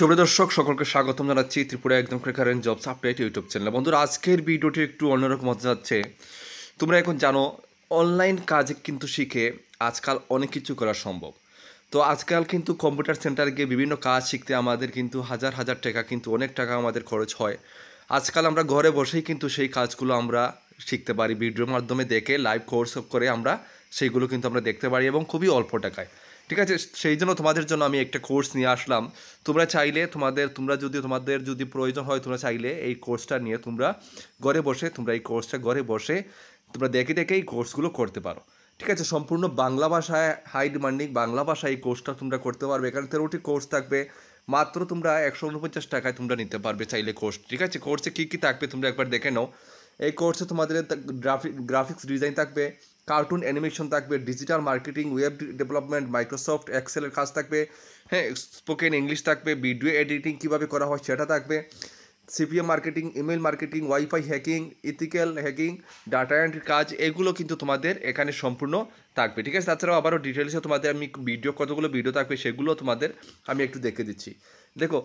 সুপ্রিয় দর্শক সকলকে স্বাগতম জানাচ্ছি ত্রিপুরা একদম current jobs update YouTube channel. বন্ধুরা, আজকের ভিডিওটি একটু অন্যরকম হতে যাচ্ছে। তোমরা এখন জানো অনলাইন কাজে কিন্তু শিখে আজকাল অনেক কিছু করা সম্ভব। তো আজকাল কিন্তু কম্পিউটার সেন্টারে গিয়ে বিভিন্ন কাজ শিখতে আমাদের কিন্তু হাজার হাজার টাকা, কিন্তু অনেক টাকা আমাদের খরচ হয়। আজকাল আমরা ঘরে বসেই কিন্তু সেই কাজগুলো আমরা শিখতে পারি, ভিডিওর মাধ্যমে দেখে লাইভ কোর্স করে আমরা সেইগুলো কিন্তু আমরা দেখতে পারি এবং খুবই অল্প টাকায়। ঠিক আছে, সেই জন্য তোমাদের জন্য আমি একটা কোর্স নিয়ে আসলাম। তোমরা চাইলে তোমাদের যদি প্রয়োজন হয়, তোমরা চাইলে এই কোর্সটা নিয়ে তোমরা এই কোর্সটা ঘরে বসে তোমরা দেখে দেখে এই কোর্সগুলো করতে পারো। ঠিক আছে, সম্পূর্ণ বাংলা ভাষায়, হাই ডিমান্ডিং বাংলা ভাষায় এই কোর্সটা তোমরা করতে পারবে। এখানে 13টি কোর্স থাকবে, মাত্র তোমরা 149 টাকায় তোমরা নিতে পারবে চাইলে কোর্স। ঠিক আছে, কোর্সে কী কী থাকবে তোমরা একবার দেখে নাও। এই কোর্সে তোমাদের গ্রাফিক্স ডিজাইন থাকবে, কার্টুন অ্যানিমেশন থাকবে, digital marketing, web development, Microsoft এক্সেলের কাজ থাকবে, হ্যাঁ, স্পোকেন ইংলিশ থাকবে, ভিডিও এডিটিং কীভাবে করা হয় সেটা থাকবে, CPM marketing, email marketing, WiFi hacking, ethical hacking, data এন্ট্রির কাজ, এগুলো কিন্তু তোমাদের এখানে সম্পূর্ণ থাকবে। ঠিক আছে, তাছাড়াও আবারও ডিটেলসে তোমাদের আমি কতগুলো ভিডিও থাকবে সেগুলো তোমাদের আমি একটু দেখে দিচ্ছি। দেখো,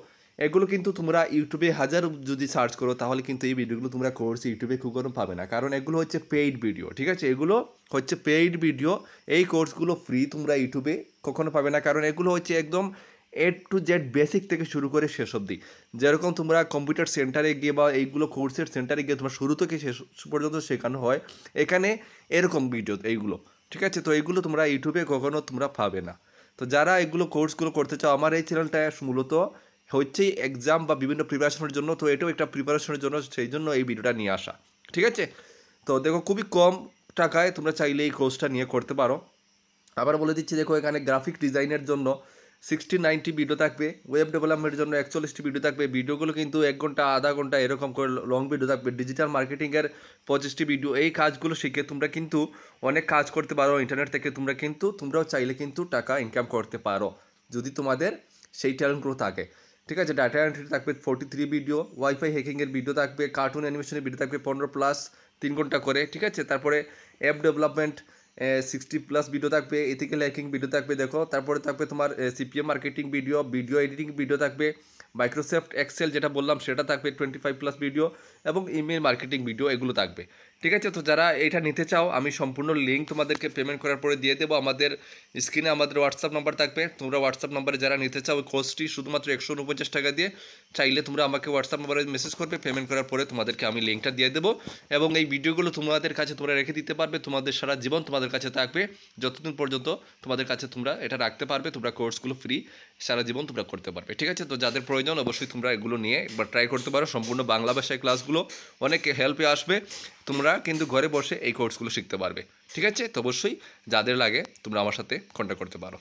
এগুলো কিন্তু তোমরা ইউটিউবে হাজার যদি সার্চ করো তাহলে কিন্তু এই ভিডিওগুলো তোমরা কোর্স ইউটিউবে কখনো পাবে না, কারণ এগুলো হচ্ছে পেইড ভিডিও। ঠিক আছে, এগুলো হচ্ছে পেইড ভিডিও। এই কোর্সগুলো ফ্রি তোমরা ইউটিউবে কখনো পাবে না, কারণ এগুলো হচ্ছে একদম A to Z বেসিক থেকে শুরু করে শেষ অবধি। যেরকম তোমরা কম্পিউটার সেন্টারে গিয়ে বা এইগুলো কোর্সের সেন্টারে গিয়ে তোমরা শুরু থেকে শেষ পর্যন্ত শেখানো হয়, এখানে এরকম ভিডিও এইগুলো। ঠিক আছে, তো এইগুলো তোমরা ইউটিউবে কখনো তোমরা পাবে না। তো যারা এগুলো কোর্সগুলো করতে চাও, আমার এই চ্যানেলটা মূলত হচ্ছে এক্সাম বা বিভিন্ন প্রিপারেশনের জন্য, তো এটাও একটা প্রিপারেশনের জন্য, সেই জন্য এই ভিডিওটা নিয়ে আসা। ঠিক আছে, তো দেখো খুবই কম টাকায় তোমরা চাইলে এই কোর্সটা নিয়ে করতে পারো। আবার বলে দিচ্ছি, দেখো এখানে গ্রাফিক ডিজাইনের জন্য 60-90 ভিডিও থাকবে, ওয়েব ডেভেলপমেন্টের জন্য 41টি ভিডিও থাকবে। ভিডিওগুলো কিন্তু 1 ঘন্টা, আধা ঘন্টা এরকম করে লং ভিডিও থাকবে। ডিজিটাল মার্কেটিংয়ের 25টি ভিডিও। এই কাজগুলো শিখে তোমরা কিন্তু অনেক কাজ করতে পারো ইন্টারনেট থেকে। তোমরাও চাইলে কিন্তু টাকা ইনকাম করতে পারো যদি তোমাদের সেই ট্যালেন্টগুলো থাকে। ঠিক আছে, ডাটা এন্ট্রি থাকবে 43 ভিডিও, ওয়াইফাই হ্যাকিংয়ের ভিডিও থাকবে, কার্টুন অ্যানিমেশনের ভিডিও থাকবে 15+ 3 ঘন্টা করে। ঠিক আছে, তারপরে অ্যাপ ডেভেলপমেন্ট 60+ ভিডিও থাকবে, এথিক্যাল হ্যাকিং ভিডিও থাকবে। দেখো, তারপরে থাকবে তোমার CPM marketing video, video editing video থাকবে, মাইক্রোসফট এক্সেল যেটা বললাম সেটা থাকবে 25+ ভিডিও, এবং ইমেল মার্কেটিং ভিডিও, এগুলো থাকবে। ঠিক আছে, তো যারা এটা নিতে চাও আমি সম্পূর্ণ লিঙ্ক তোমাদেরকে পেমেন্ট করার পরে দিয়ে দেবো। আমাদের স্ক্রিনে আমাদের হোয়াটসঅ্যাপ নাম্বার থাকবে। তোমরা হোয়াটসঅ্যাপ নাম্বারে যারা নিতে চাও, কোর্সটি শুধুমাত্র 149 টাকা দিয়ে, চাইলে তোমরা আমাকে হোয়াটসঅ্যাপ নাম্বারে মেসেজ করবে। পেমেন্ট করার পরে তোমাদেরকে আমি লিঙ্কটা দিয়ে দেবো, এবং এই ভিডিওগুলো তোমাদের কাছে তোমরা রেখে দিতে পারবে। তোমাদের সারা জীবন তোমাদের কাছে থাকবে, যতদিন পর্যন্ত তোমাদের কাছে তোমরা এটা রাখতে পারবে। তোমরা কোর্সগুলো ফ্রি সারা জীবন তোমরা করতে পারবে। ঠিক আছে, তো যাদের প্রয়োজন অবশ্যই তোমরা এগুলো নিয়ে একবার ট্রাই করতে পারো। সম্পূর্ণ বাংলা ভাষায় ক্লাসগুলো অনেক হেল্পে আসবে। তোমরা কিন্তু ঘরে বসে এই কোর্সগুলো শিখতে পারবে। ঠিক আছে, তো অবশ্যই যাদের লাগে তোমরা আমার সাথে কন্ট্যাক্ট করতে পারো।